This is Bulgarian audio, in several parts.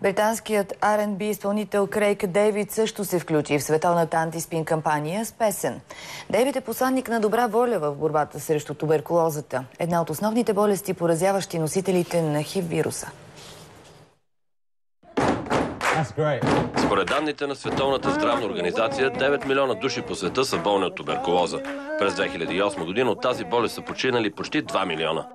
Британският R&B изпълнител Крейг Дейвид също се включи в световната антиспин кампания с песен. Дейвид е посланник на добра воля в борбата срещу туберкулозата, една от основните болести, поразяващи носителите на ХИВ вируса. Според данните на Световната здравна организация, 9 милиона души по света са болни от туберкулоза. През 2008 година от тази болест са починали почти 2 милиона.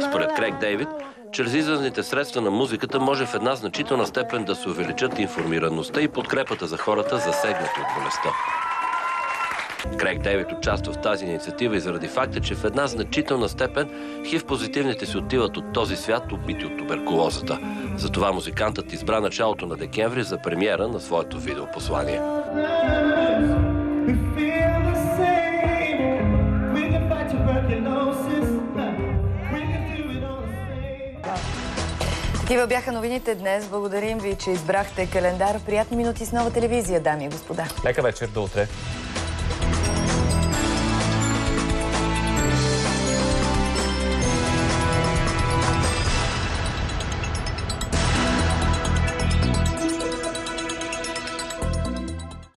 Според Крейг Дейвид, чрез изразните средства на музиката може в една значителна степен да се увеличат информираността и подкрепата за хората, засегнати от болестта. Крейг Дейвид участва в тази инициатива и заради факта, че в една значителна степен ХИВ-позитивните си отиват от този свят, убити от туберкулозата. Затова музикантът избра началото на декември за премиера на своето видеопослание. Такива бяха новините днес. Благодарим ви, че избрахте календар. Приятни минути с Нова телевизия, дами и господа. Лека вечер, до утре.